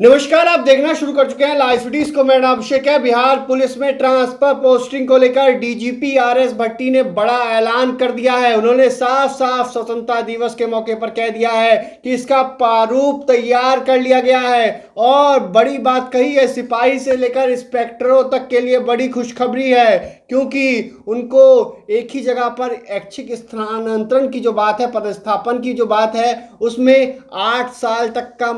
नमस्कार, आप देखना शुरू कर चुके हैं लाइव सिटीज को। मेरा नाम अभिषेक है। बिहार पुलिस में ट्रांसफर पोस्टिंग को लेकर डीजीपी आरएस भट्टी ने बड़ा ऐलान कर दिया है। उन्होंने साफ साफ स्वतंत्रता दिवस के मौके पर कह दिया है कि इसका प्रारूप तैयार कर लिया गया है और बड़ी बात कही है, सिपाही से लेकर इंस्पेक्टरों तक के लिए बड़ी खुशखबरी है, क्योंकि उनको एक ही जगह पर ऐच्छिक स्थानांतरण की जो बात है, पदस्थापन की जो बात है, उसमें 8 साल तक का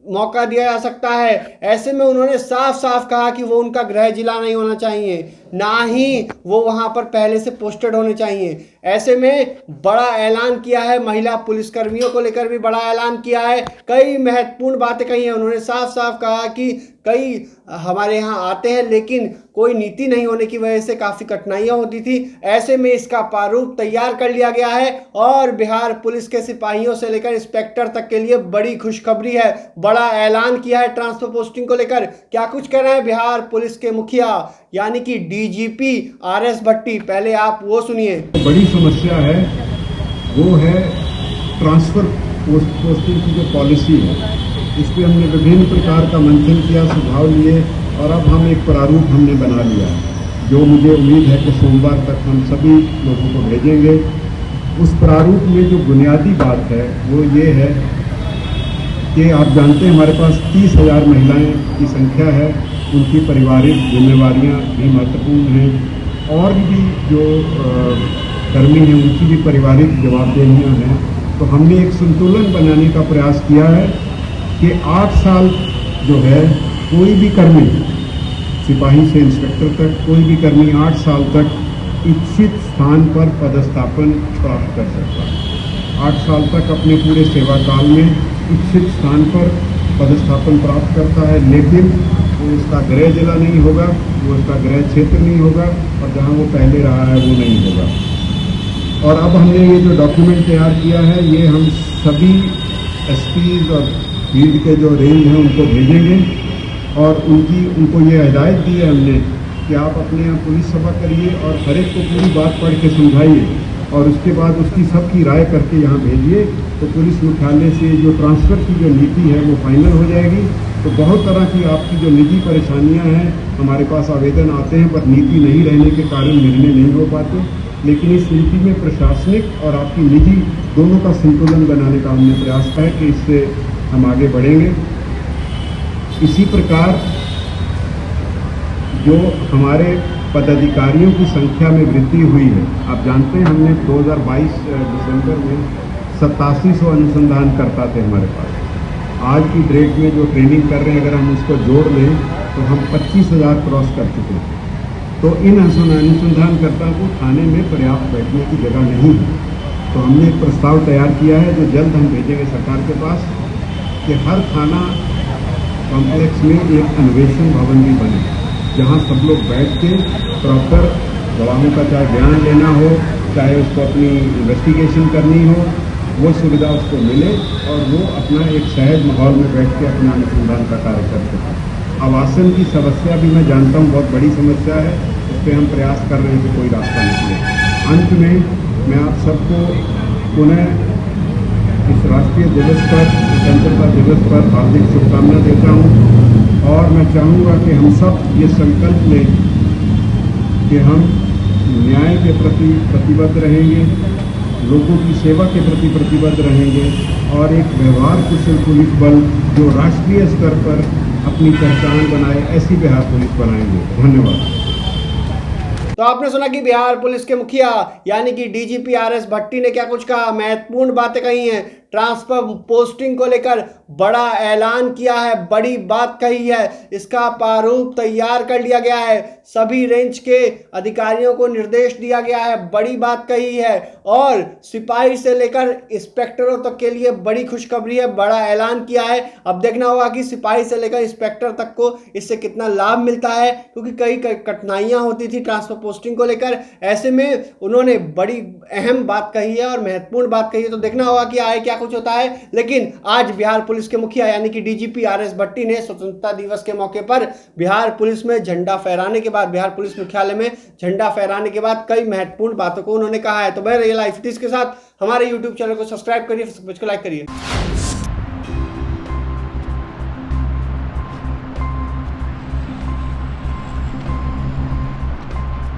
मौका दिया जा सकता है। ऐसे में उन्होंने साफ साफ कहा कि वो उनका गृह जिला नहीं होना चाहिए, ना ही वो वहां पर पहले से पोस्टेड होने चाहिए। ऐसे में बड़ा ऐलान किया है, महिला पुलिसकर्मियों को लेकर भी बड़ा ऐलान किया है। कई महत्वपूर्ण बातें कही हैं। उन्होंने साफ साफ कहा कि कई हमारे यहाँ आते हैं लेकिन कोई नीति नहीं होने की वजह से काफ़ी कठिनाइयाँ होती थी। ऐसे में इसका प्रारूप तैयार कर लिया गया है और बिहार पुलिस के सिपाहियों से लेकर इंस्पेक्टर तक के लिए बड़ी खुशखबरी है। बड़ा ऐलान किया है ट्रांसफर पोस्टिंग को लेकर। क्या कुछ कह रहे हैं बिहार पुलिस के मुखिया यानी कि डीजीपी आरएस भट्टी, पहले आप वो सुनिए। बड़ी समस्या है वो है ट्रांसफर पोस्टिंग की जो पॉलिसी है, इस पर हमने विभिन्न प्रकार का मंथन किया, सुझाव लिए और अब हम एक प्रारूप हमने बना लिया, जो मुझे उम्मीद है कि सोमवार तक हम सभी लोगों को भेजेंगे। उस प्रारूप में जो बुनियादी बात है वो ये है कि आप जानते हैं हमारे पास 30,000 महिलाएं की संख्या है, उनकी पारिवारिक जिम्मेवारियां भी महत्वपूर्ण हैं और भी जो कर्मी हैं उनकी भी पारिवारिक जवाबदेहियां हैं। तो हमने एक संतुलन बनाने का प्रयास किया है कि 8 साल जो है कोई भी कर्मी, सिपाही से इंस्पेक्टर तक कोई भी कर्मी 8 साल तक इच्छित स्थान पर पदस्थापन प्राप्त कर सकता है। 8 साल तक अपने पूरे सेवा काल में इच्छित स्थान पर पदस्थापन प्राप्त करता है, लेकिन वो उसका गृह जिला नहीं होगा, वो उसका गृह क्षेत्र नहीं होगा और जहाँ वो पहले रहा है वो नहीं होगा। और अब हमने ये जो डॉक्यूमेंट तैयार किया है ये हम सभी एसपीज और फील्ड के जो रेंज हैं उनको भेजेंगे और उनको ये हिदायत दी है हमने कि आप अपने यहाँ पुलिस सभा करिए और हर एक को पूरी बात पढ़ के समझाइए और उसके बाद उसकी सबकी राय करके यहाँ भेजिए। तो पुलिस मुख्यालय से जो ट्रांसफ़र की जो नीति है वो फाइनल हो जाएगी। तो बहुत तरह की आपकी जो निजी परेशानियाँ हैं, हमारे पास आवेदन आते हैं पर नीति नहीं रहने के कारण निर्णय नहीं हो पाते, लेकिन इस नीति में प्रशासनिक और आपकी निजी दोनों का संतुलन बनाने का हमने प्रयास किया है कि इससे हम आगे बढ़ेंगे। इसी प्रकार जो हमारे पदाधिकारियों की संख्या में वृद्धि हुई है, आप जानते हैं हमने 2022 दिसंबर में 8700 अनुसंधानकर्ता थे हमारे पास। आज की डेट में जो ट्रेनिंग कर रहे हैं अगर हम उसको जोड़ लें तो हम 25,000 क्रॉस कर चुके हैं। तो इन अनुसंधानकर्ताओं को थाने में पर्याप्त बैठने की जगह नहीं है। तो हमने एक प्रस्ताव तैयार किया है जो जल्द हम भेजेंगे सरकार के पास कि हर थाना कॉम्प्लेक्स में एक अन्वेषण भवन भी बने, जहाँ सब लोग बैठ के प्रॉपर गवाहों का चाहे बयान लेना हो, चाहे उसको अपनी इन्वेस्टिगेशन करनी हो, वो सुविधा उसको मिले और वो अपना एक सहज माहौल में बैठ के अपना अनुसंधान का कार्य कर सकें। आवासन की समस्या भी मैं जानता हूँ बहुत बड़ी समस्या है, उस पर हम प्रयास कर रहे हैं कि कोई रास्ता निकले। अंत में मैं आप सबको पुनः इस राष्ट्रीय दिवस पर, स्वतंत्रता दिवस पर हार्दिक शुभकामना देता हूँ और मैं चाहूँगा कि हम सब ये संकल्प लें कि हम न्याय के प्रति प्रतिबद्ध रहेंगे, लोगों की सेवा के प्रति प्रतिबद्ध रहेंगे और एक व्यवहार कुशल पुलिस बल जो राष्ट्रीय स्तर पर अपनी पहचान बनाए, ऐसी बिहार पुलिस बनाएंगे। धन्यवाद। तो आपने सुना कि बिहार पुलिस के मुखिया यानी कि डीजीपी आरएस भट्टी ने क्या कुछ कहा, महत्वपूर्ण बातें कही हैं। ट्रांसफर पोस्टिंग को लेकर बड़ा ऐलान किया है, बड़ी बात कही है, इसका प्रारूप तैयार कर लिया गया है, सभी रेंज के अधिकारियों को निर्देश दिया गया है, बड़ी बात कही है और सिपाही से लेकर इंस्पेक्टरों तक के लिए बड़ी खुशखबरी है, बड़ा ऐलान किया है। अब देखना होगा कि सिपाही से लेकर इंस्पेक्टर तक को इससे कितना लाभ मिलता है, क्योंकि कई कठिनाइयां होती थी ट्रांसफर पोस्टिंग को लेकर। ऐसे में उन्होंने बड़ी अहम बात कही है और महत्वपूर्ण बात कही है। तो देखना होगा कि आगे क्या कुछ होता है। लेकिन आज बिहार पुलिस के मुखिया यानी कि डीजीपी आरएस भट्टी ने स्वतंत्रता दिवस के मौके पर बिहार पुलिस में झंडा फहराने के बाद, बिहार पुलिस मुख्यालय में झंडा फहराने के बाद कई महत्वपूर्ण बातों को उन्होंने कहा है। तो बने रहिए लाइव सिटीज के साथ, हमारे यूट्यूब चैनल को सब्सक्राइब करिए, फेसबुक को लाइक करिए।